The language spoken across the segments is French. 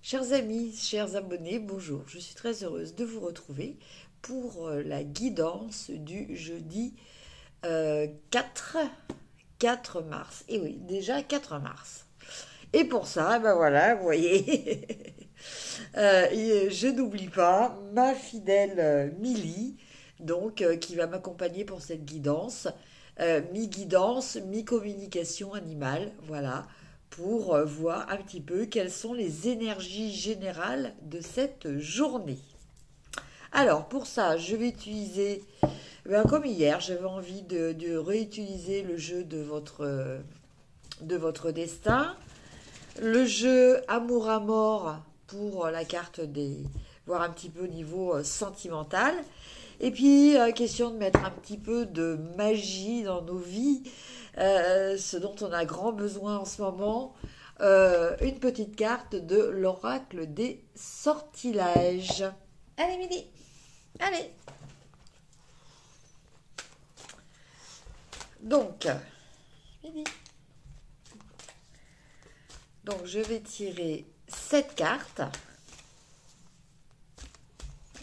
Chers amis, chers abonnés, bonjour. Je suis très heureuse de vous retrouver pour la guidance du jeudi 4, 4 mars. Et oui, déjà 4 mars. Et pour ça, ben voilà, vous voyez, je n'oublie pas ma fidèle Milly, donc qui va m'accompagner pour cette guidance, mi-guidance, mi-communication animale, voilà, pour voir un petit peu quelles sont les énergies générales de cette journée. Alors pour ça, je vais utiliser, ben, comme hier, j'avais envie de réutiliser le jeu de votre destin. Le jeu Amour à mort pour la carte des... voir un petit peu au niveau sentimental. Et puis, question de mettre un petit peu de magie dans nos vies, ce dont on a grand besoin en ce moment. Une petite carte de l'oracle des sortilèges. Allez, Midi, allez. Donc, Midi. Donc, je vais tirer cette carte.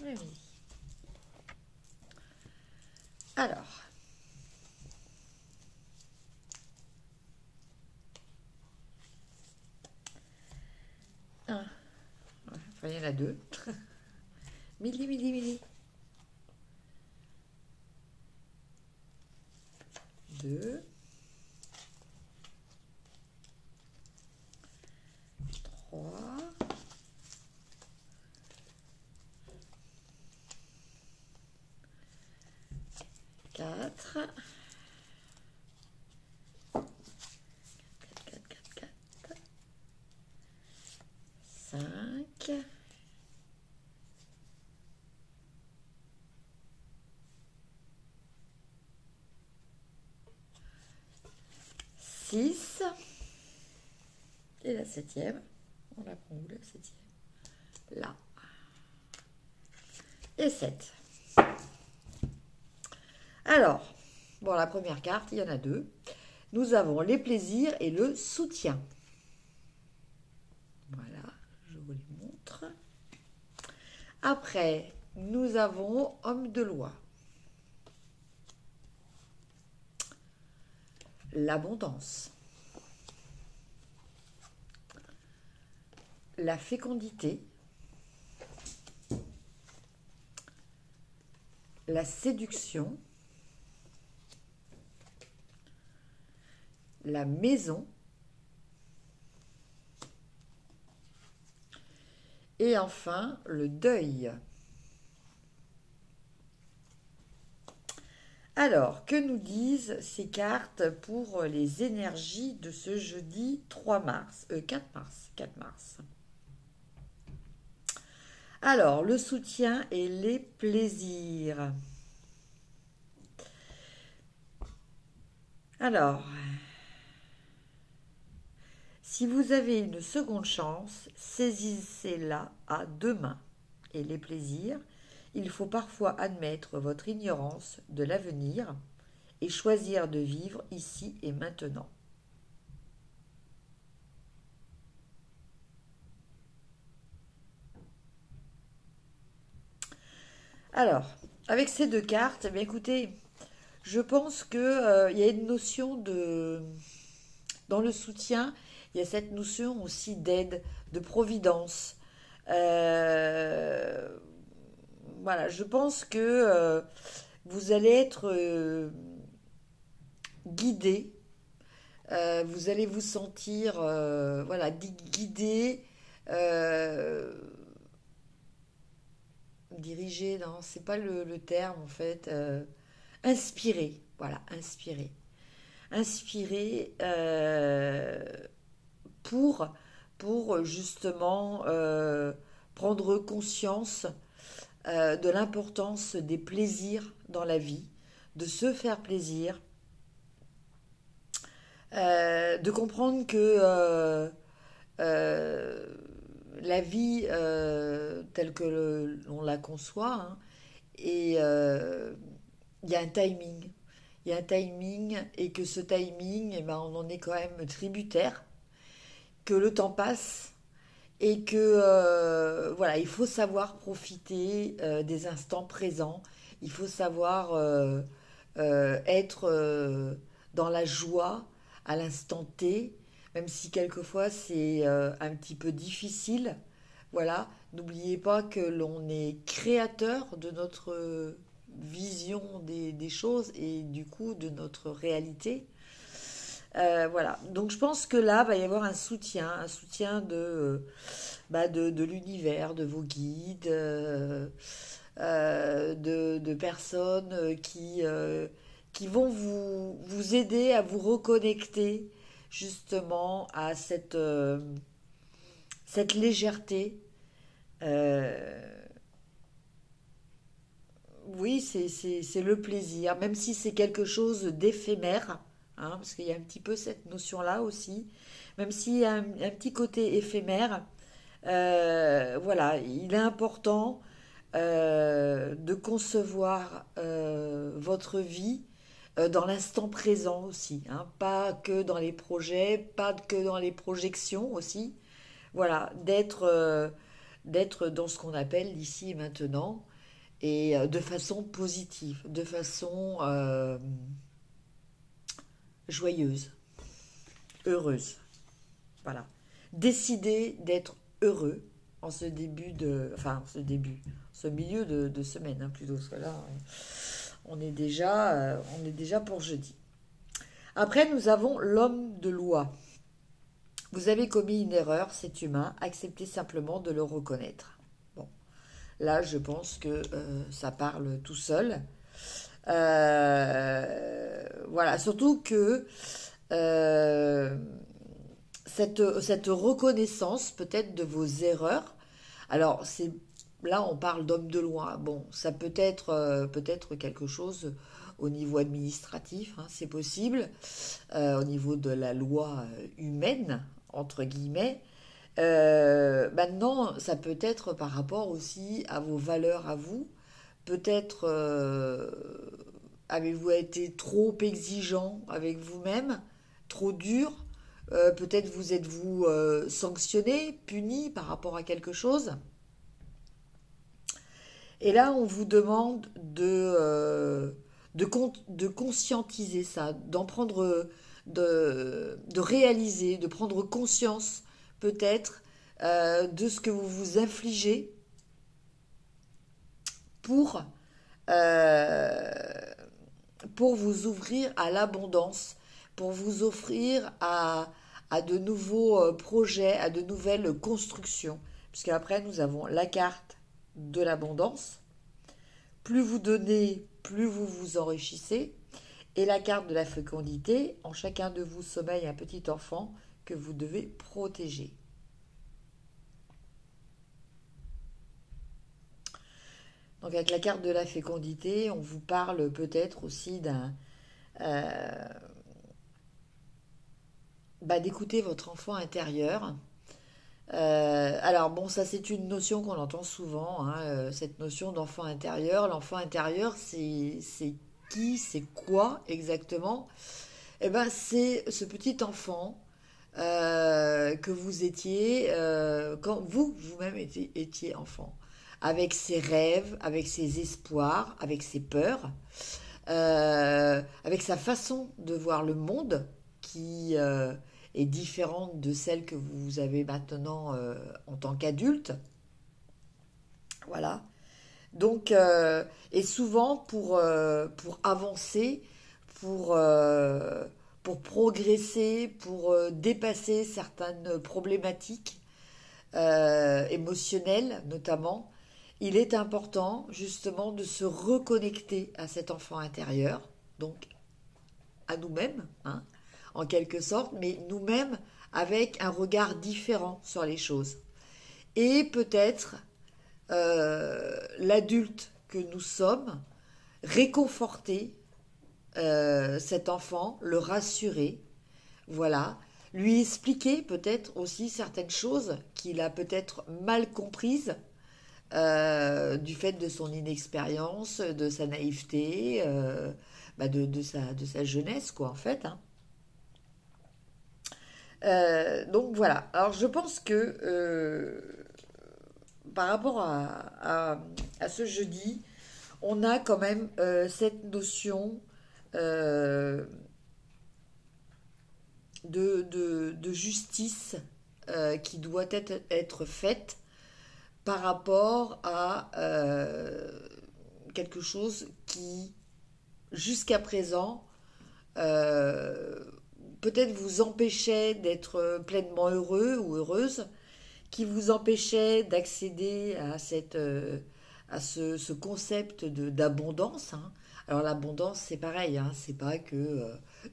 Oui. Alors, un. Enfin, il y en a deux. Midi, midi, midi. Deux. Trois. Quatre. 5, 6 et la septième. On la prend où la septième? Là. Et 7. Alors, bon, la première carte, il y en a deux. Nous avons les plaisirs et le soutien. Voilà, je vous les montre. Après, nous avons homme de loi. L'abondance. La fécondité. La séduction. La maison. Et enfin, le deuil. Alors, que nous disent ces cartes pour les énergies de ce jeudi 3 mars, 4 mars, 4 mars. Alors, le soutien et les plaisirs. Alors, si vous avez une seconde chance, saisissez-la à deux mains. Et les plaisirs, il faut parfois admettre votre ignorance de l'avenir et choisir de vivre ici et maintenant. Alors, avec ces deux cartes, eh bien, écoutez, je pense que y a une notion de... Dans le soutien, il y a cette notion aussi d'aide, de providence. Euh, voilà, je pense que vous allez être guidé, vous allez vous sentir voilà, guidé, euh, dirigé, non, c'est pas le terme en fait, inspiré, voilà, inspiré. Inspiré pour, pour justement prendre conscience de l'importance des plaisirs dans la vie, de se faire plaisir, de comprendre que euh, la vie telle que l'on la conçoit, hein, et il y a un timing. Il y a un timing et que ce timing, eh ben, on en est quand même tributaire, que le temps passe et que voilà, il faut savoir profiter des instants présents, il faut savoir être dans la joie à l'instant T, même si quelquefois c'est un petit peu difficile. Voilà, n'oubliez pas que l'on est créateur de notre vision des choses et du coup de notre réalité. Voilà, donc je pense que là, va y avoir un soutien de l'univers, de vos guides, de personnes qui vont vous aider à vous reconnecter justement à cette légèreté. Euh, oui, c'est le plaisir, même si c'est quelque chose d'éphémère, hein, parce qu'il y a un petit peu cette notion-là aussi, même s'il y a un petit côté éphémère, voilà, il est important de concevoir votre vie dans l'instant présent aussi, hein, pas que dans les projets, pas que dans les projections aussi, voilà, d'être dans ce qu'on appelle l'ici et maintenant et de façon positive, de façon joyeuse, heureuse. Voilà. Décider d'être heureux en ce début enfin, ce milieu de semaine, hein, plutôt, parce que là, on est déjà pour jeudi. Après, nous avons l'homme de loi. Vous avez commis une erreur, c'est humain, acceptez simplement de le reconnaître. Bon, là, je pense que ça parle tout seul. Voilà, surtout que euh, cette reconnaissance peut-être de vos erreurs, alors c'est là on parle d'homme de loi, bon, ça peut être peut-être quelque chose au niveau administratif, hein, c'est possible, au niveau de la loi humaine, entre guillemets. Maintenant, ça peut être par rapport aussi à vos valeurs à vous. Peut-être avez-vous été trop exigeant avec vous-même, trop dur. Peut-être vous êtes-vous sanctionné, puni par rapport à quelque chose. Et là, on vous demande de conscientiser ça, d'en prendre, de réaliser, de prendre conscience peut-être de ce que vous vous infligez pour, euh, pour vous ouvrir à l'abondance, pour vous offrir à de nouveaux projets, à de nouvelles constructions. Puisque après, nous avons la carte de l'abondance. Plus vous donnez, plus vous vous enrichissez. Et la carte de la fécondité, en chacun de vous sommeille un petit enfant que vous devez protéger. Donc avec la carte de la fécondité, on vous parle peut-être aussi d'écouter votre enfant intérieur. Alors bon, ça c'est une notion qu'on entend souvent, hein, cette notion d'enfant intérieur. L'enfant intérieur, c'est qui, c'est quoi exactement? Eh ben, c'est ce petit enfant que vous étiez quand vous-même étiez enfant, avec ses rêves, avec ses espoirs, avec ses peurs, avec sa façon de voir le monde qui est différente de celle que vous avez maintenant en tant qu'adulte. Voilà. Donc, et souvent pour avancer, pour, euh, pour progresser, pour dépasser certaines problématiques émotionnelles notamment, il est important justement de se reconnecter à cet enfant intérieur, donc à nous-mêmes, hein, en quelque sorte, mais nous-mêmes avec un regard différent sur les choses. Et peut-être l'adulte que nous sommes, réconforter cet enfant, le rassurer, voilà, lui expliquer peut-être aussi certaines choses qu'il a peut-être mal comprises du fait de son inexpérience, de sa naïveté, de sa jeunesse, quoi, en fait, hein. Donc voilà. Alors je pense que par rapport à ce jeudi, on a quand même cette notion euh, de justice qui doit être faite par rapport à quelque chose qui, jusqu'à présent, euh, peut-être vous empêchait d'être pleinement heureux ou heureuse, qui vous empêchait d'accéder à ce concept d'abondance, hein. Alors l'abondance, c'est pareil, hein, c'est pas que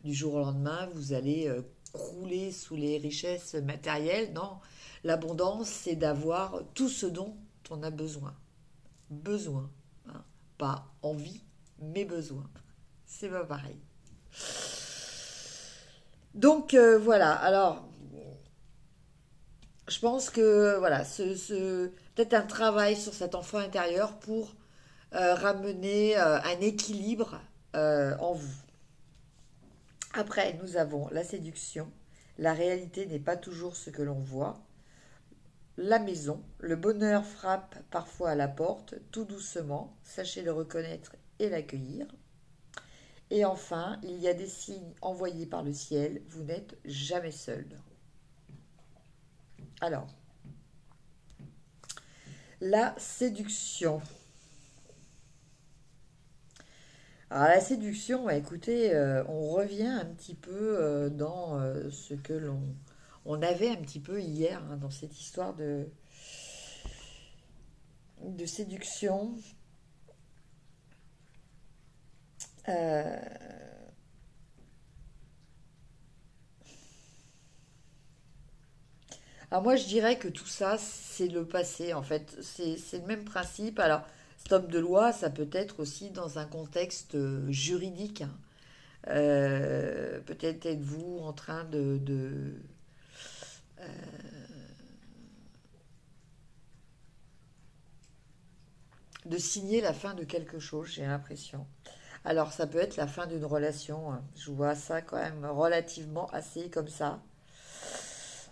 du jour au lendemain, vous allez crouler sous les richesses matérielles. Non, l'abondance, c'est d'avoir tout ce dont on a besoin. Besoin, hein. Pas envie, mais besoin. C'est pas pareil. Donc voilà, alors je pense que voilà, peut-être un travail sur cet enfant intérieur pour ramener un équilibre en vous. Après, nous avons la séduction. La réalité n'est pas toujours ce que l'on voit. La maison. Le bonheur frappe parfois à la porte, tout doucement. Sachez le reconnaître et l'accueillir. Et enfin, il y a des signes envoyés par le ciel. Vous n'êtes jamais seul. Alors, la séduction. Alors la séduction, bah, écoutez, on revient un petit peu dans ce que on avait un petit peu hier, hein, dans cette histoire de séduction. Euh, alors moi je dirais que tout ça c'est le passé en fait, c'est le même principe. Alors stop de loi, ça peut être aussi dans un contexte juridique, hein. Peut-être êtes-vous en train de signer la fin de quelque chose, j'ai l'impression. Alors ça peut être la fin d'une relation, hein. Je vois ça quand même relativement assez comme ça.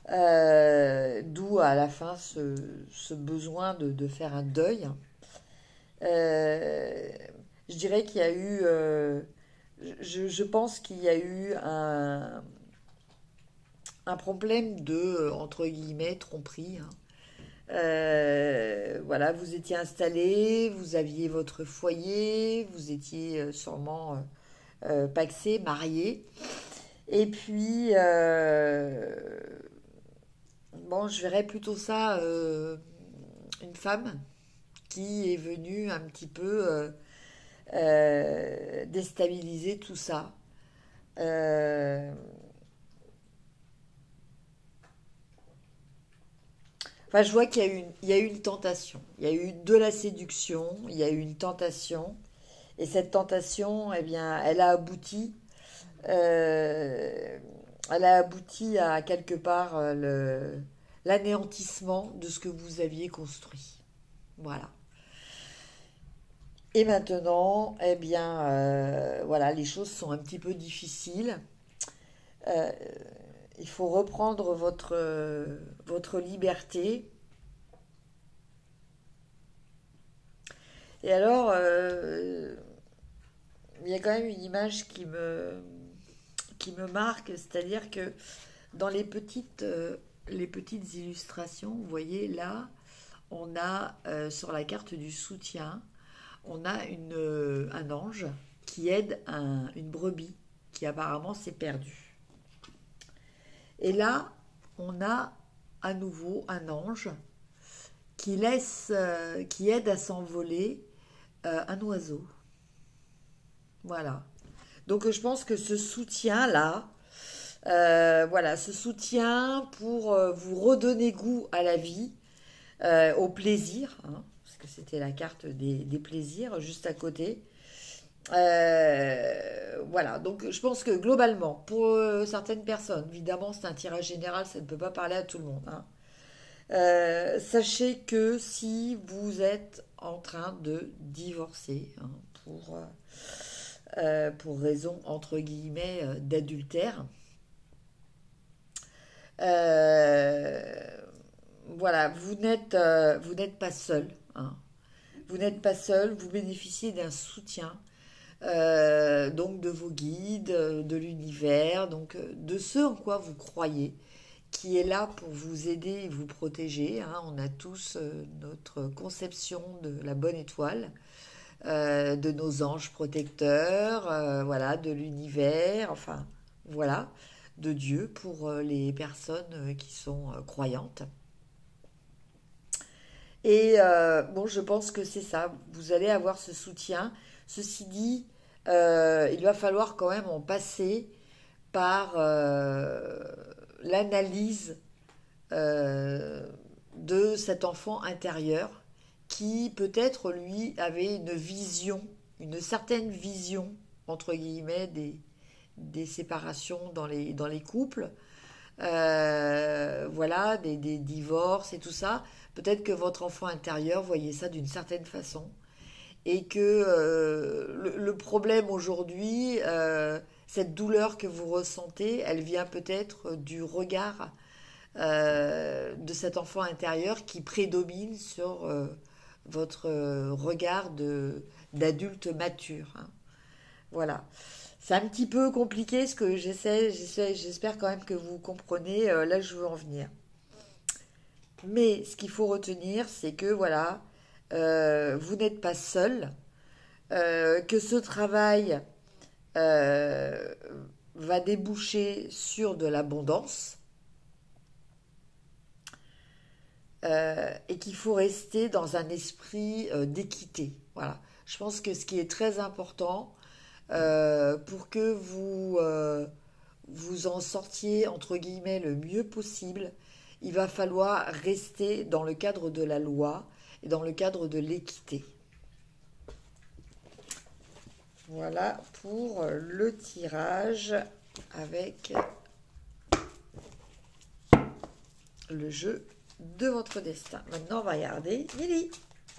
D'où à la fin ce besoin de faire un deuil. Euh, je dirais qu'il y a eu, je pense qu'il y a eu un problème de, entre guillemets, tromperie, hein. Voilà, vous étiez installé, vous aviez votre foyer, vous étiez sûrement pacsé, marié. Et puis, bon, je verrais plutôt ça, une femme qui est venue un petit peu déstabiliser tout ça. Euh, Enfin, je vois qu'il y a il y a eu une tentation. Il y a eu de la séduction, il y a eu une tentation. Et cette tentation, eh bien, euh, elle a abouti à quelque part l'anéantissement de ce que vous aviez construit. Voilà. Et maintenant, eh bien, voilà, les choses sont un petit peu difficiles. Euh, il faut reprendre votre liberté. Et alors, il y a quand même une image qui me marque, c'est-à-dire que dans les petites illustrations, vous voyez là, on a sur la carte du soutien, on a un ange qui aide une brebis qui apparemment s'est perdue. Et là, on a à nouveau un ange qui aide à s'envoler un oiseau. Voilà. Donc je pense que ce soutien-là, voilà, ce soutien pour vous redonner goût à la vie, au plaisir, hein, parce que c'était la carte des plaisirs juste à côté. Voilà, donc je pense que globalement, pour certaines personnes, évidemment c'est un tirage général, ça ne peut pas parler à tout le monde, hein. Sachez que si vous êtes en train de divorcer, hein, pour raison entre guillemets d'adultère, Euh, voilà, vous n'êtes pas seul, hein. Vous n'êtes pas seul, vous bénéficiez d'un soutien, donc de vos guides, de l'univers, donc de ce en quoi vous croyez, qui est là pour vous aider et vous protéger, hein. On a tous notre conception de la bonne étoile, de nos anges protecteurs, voilà, de l'univers, enfin, voilà, de Dieu pour les personnes qui sont croyantes. Et bon, je pense que c'est ça. Vous allez avoir ce soutien. Ceci dit, il va falloir quand même en passer par l'analyse euh, de cet enfant intérieur qui peut-être lui avait une vision, une certaine vision, entre guillemets, des séparations dans les couples, voilà, des divorces et tout ça. Peut-être que votre enfant intérieur voyait ça d'une certaine façon et que le problème aujourd'hui, cette douleur que vous ressentez, elle vient peut-être du regard de cet enfant intérieur qui prédomine sur votre regard d'adulte mature, hein. Voilà. C'est un petit peu compliqué ce que j'espère quand même que vous comprenez là où je veux en venir. Mais ce qu'il faut retenir, c'est que voilà, vous n'êtes pas seul, que ce travail euh, va déboucher sur de l'abondance et qu'il faut rester dans un esprit d'équité. Voilà. Je pense que ce qui est très important pour que vous en sortiez entre guillemets le mieux possible, il va falloir rester dans le cadre de la loi et dans le cadre de l'équité. Voilà pour le tirage avec le jeu de votre destin. Maintenant, on va regarder Lily.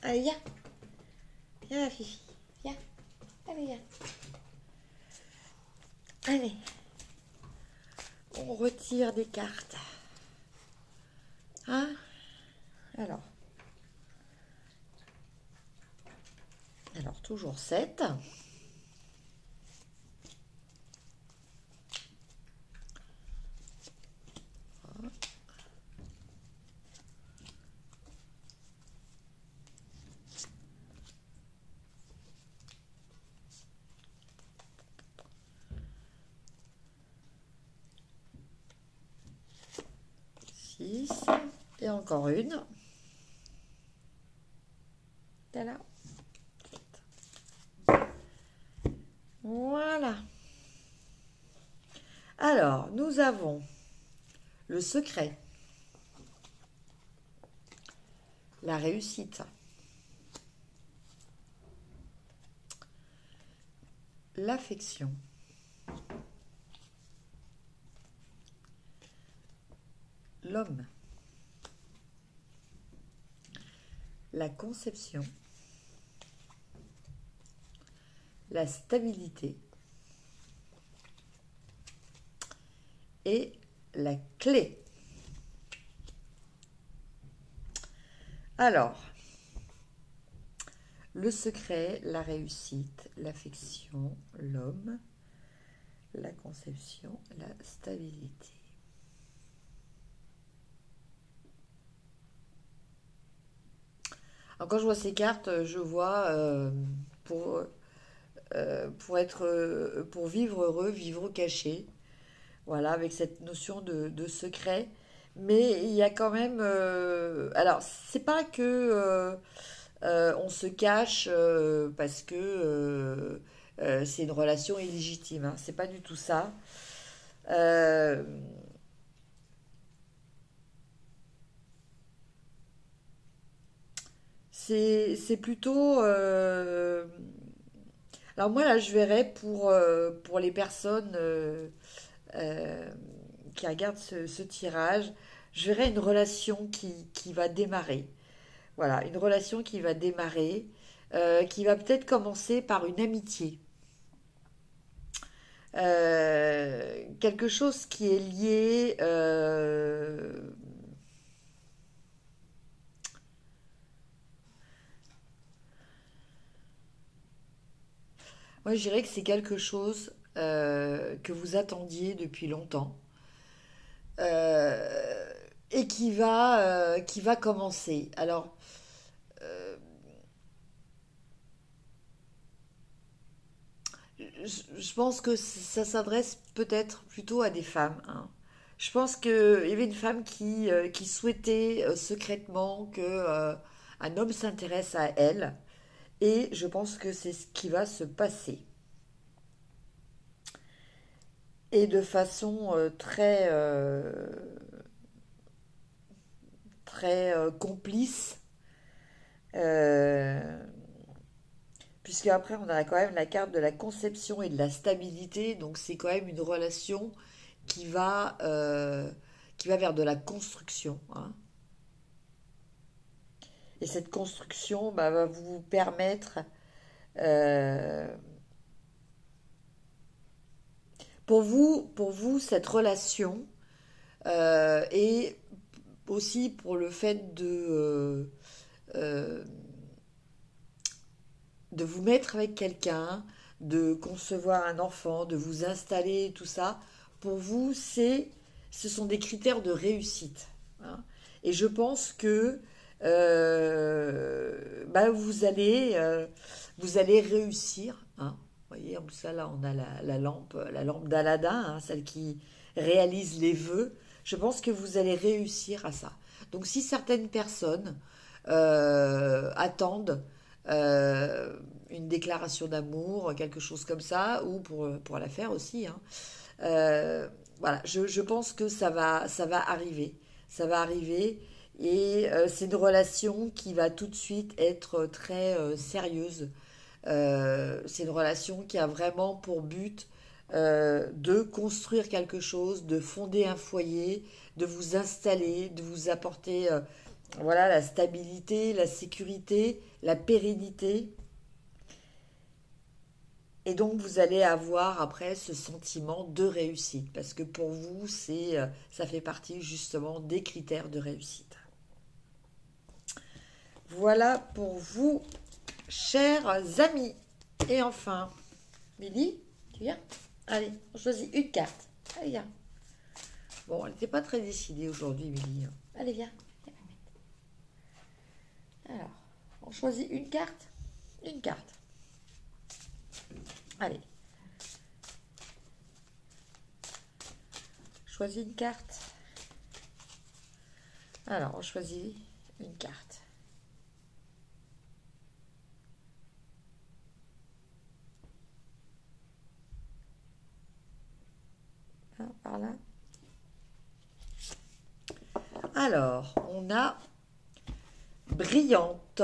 Allez, viens. Viens, ma fifi. Viens. Allez, viens. Allez. On retire des cartes. Hein? Alors. Alors, toujours 7. 6. Et encore une. Voilà. Voilà. Alors, nous avons le secret, la réussite, l'affection, l'homme, la conception, la stabilité et la clé. Alors, le secret, la réussite, l'affection, l'homme, la conception, la stabilité. Alors, quand je vois ces cartes, je vois pour vivre heureux, vivre caché. Voilà, avec cette notion de secret. Mais il y a quand même. Alors, c'est pas que on se cache parce que c'est une relation illégitime, hein. C'est pas du tout ça. Euh, c'est plutôt. Alors, moi, là, je verrais pour les personnes euh, qui regardent ce tirage, je verrais une relation qui va démarrer. Voilà, une relation qui va démarrer, qui va peut-être commencer par une amitié. Quelque chose qui est lié... moi, je dirais que c'est quelque chose que vous attendiez depuis longtemps euh, et qui va commencer. Alors, je pense que ça s'adresse peut-être plutôt à des femmes, hein. Je pense qu'il y avait une femme qui souhaitait secrètement que un homme s'intéresse à elle, et je pense que c'est ce qui va se passer. Et de façon très complice, euh, puisque après on a quand même la carte de la conception et de la stabilité, donc c'est quand même une relation qui va, euh, qui va vers de la construction, hein. Et cette construction bah, va vous permettre, euh, pour vous, cette relation, et aussi pour le fait euh, de vous mettre avec quelqu'un, de concevoir un enfant, de vous installer, tout ça, pour vous, ce sont des critères de réussite, hein. Et je pense que bah, vous allez réussir, hein. Vous voyez, en plus, là, on a la lampe d'Aladin, hein, celle qui réalise les vœux. Je pense que vous allez réussir à ça. Donc, si certaines personnes attendent euh, une déclaration d'amour, quelque chose comme ça, ou pour la faire aussi, hein, voilà, je pense que ça va arriver. Ça va arriver. Et c'est une relation qui va tout de suite être très sérieuse. C'est une relation qui a vraiment pour but de construire quelque chose, de fonder un foyer, de vous installer, de vous apporter voilà, la stabilité, la sécurité, la pérennité. Et donc vous allez avoir après ce sentiment de réussite, parce que pour vous, ça fait partie justement des critères de réussite. Voilà pour vous, chers amis. Et enfin, Milly, tu viens? Allez, on choisit une carte. Allez, viens. Bon, elle n'était pas très décidée aujourd'hui, Milly. Allez, viens. Alors, on choisit une carte. Une carte. Allez. Choisis une carte. Alors, on choisit une carte. Ah, par là. Alors, on a brillante.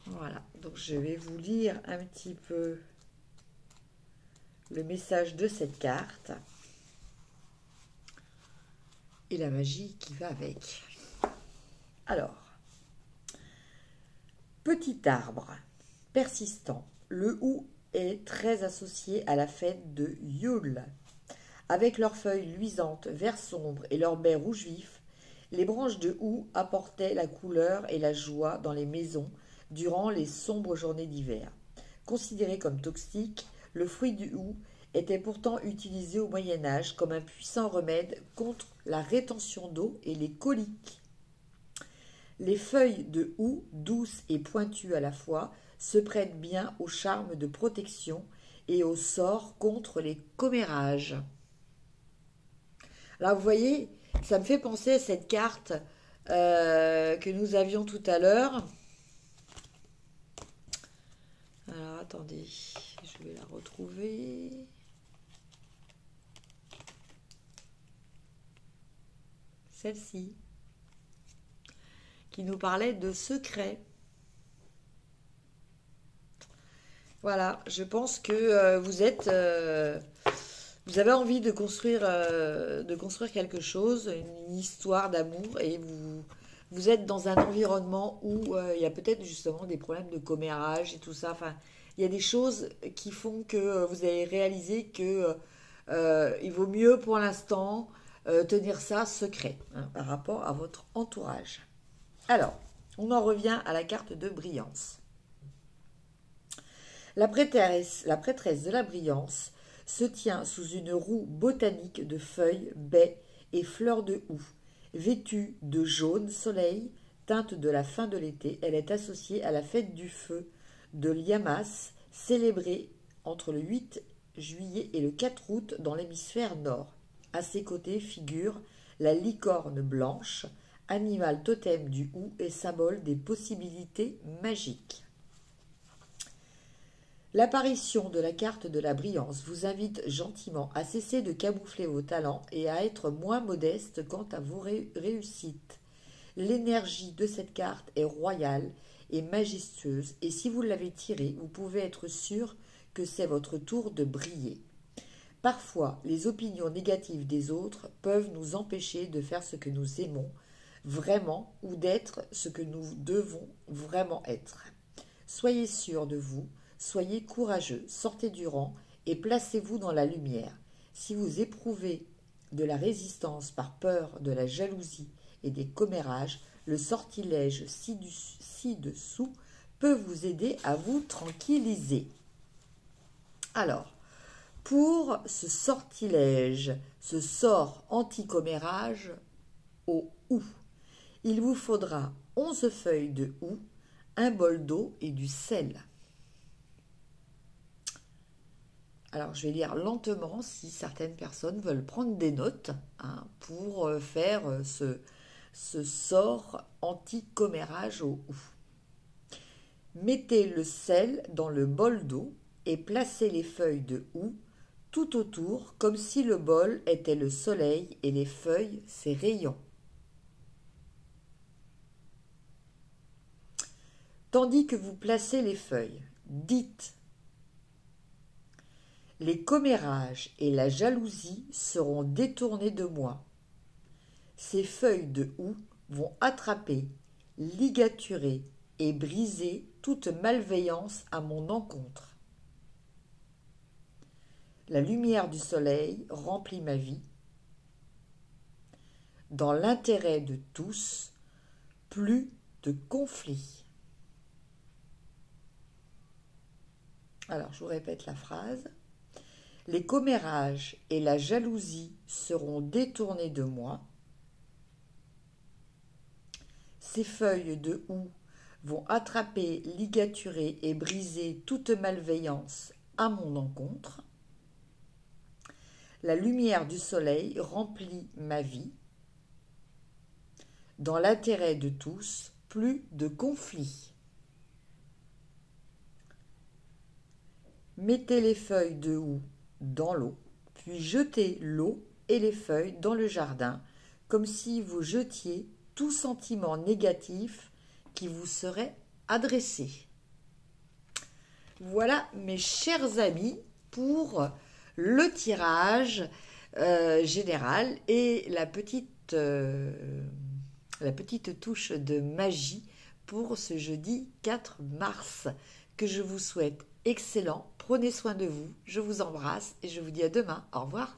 Voilà, donc je vais vous lire un petit peu le message de cette carte et la magie qui va avec. Alors, petit arbre persistant, le hou est très associé à la fête de Yule. Avec leurs feuilles luisantes vert sombre et leurs baies rouge vif, les branches de houx apportaient la couleur et la joie dans les maisons durant les sombres journées d'hiver. Considéré comme toxique, le fruit du houx était pourtant utilisé au Moyen Âge comme un puissant remède contre la rétention d'eau et les coliques. Les feuilles de houx, douces et pointues à la fois, se prêtent bien au charme de protection et au sort contre les commérages. Là, vous voyez, ça me fait penser à cette carte que nous avions tout à l'heure. Alors, attendez, je vais la retrouver. Celle-ci, qui nous parlait de secrets. Voilà, je pense que vous avez envie de construire quelque chose, une histoire d'amour, et vous êtes dans un environnement où il y a peut-être justement des problèmes de commérage et tout ça. Enfin, il y a des choses qui font que vous avez réalisé que il vaut mieux pour l'instant tenir ça secret hein, par rapport à votre entourage. Alors, on en revient à la carte de brillance. La prêtresse de la brillance se tient sous une roue botanique de feuilles, baies et fleurs de houx. Vêtue de jaune soleil, teinte de la fin de l'été, elle est associée à la fête du feu de Liamas, célébrée entre le 8 juillet et le 4 août dans l'hémisphère nord. À ses côtés figure la licorne blanche, animal totem du houx et symbole des possibilités magiques. L'apparition de la carte de la brillance vous invite gentiment à cesser de camoufler vos talents et à être moins modeste quant à vos réussites. L'énergie de cette carte est royale et majestueuse et si vous l'avez tirée, vous pouvez être sûr que c'est votre tour de briller. Parfois, les opinions négatives des autres peuvent nous empêcher de faire ce que nous aimons vraiment ou d'être ce que nous devons vraiment être. Soyez sûr de vous. Soyez courageux, sortez du rang et placez-vous dans la lumière. Si vous éprouvez de la résistance par peur de la jalousie et des commérages, le sortilège ci-dessous peut vous aider à vous tranquilliser. Alors, pour ce sortilège, ce sort anti-commérage au houx, il vous faudra 11 feuilles de houx, un bol d'eau et du sel. Alors, je vais lire lentement si certaines personnes veulent prendre des notes hein, pour faire ce sort anti-commérage au houx. Mettez le sel dans le bol d'eau et placez les feuilles de houx tout autour comme si le bol était le soleil et les feuilles ses rayons. Tandis que vous placez les feuilles, dites: les commérages et la jalousie seront détournés de moi. Ces feuilles de houx vont attraper, ligaturer et briser toute malveillance à mon encontre. La lumière du soleil remplit ma vie. Dans l'intérêt de tous, plus de conflits. Alors, je vous répète la phrase. Les commérages et la jalousie seront détournés de moi. Ces feuilles de houx vont attraper, ligaturer et briser toute malveillance à mon encontre. La lumière du soleil remplit ma vie. Dans l'intérêt de tous, plus de conflits. Mettez les feuilles de houx dans l'eau, puis jetez l'eau et les feuilles dans le jardin, comme si vous jetiez tout sentiment négatif qui vous serait adressé. Voilà, mes chers amis, pour le tirage général et la petite touche de magie pour ce jeudi 4 mars, que je vous souhaite excellent. Prenez soin de vous, je vous embrasse et je vous dis à demain. Au revoir.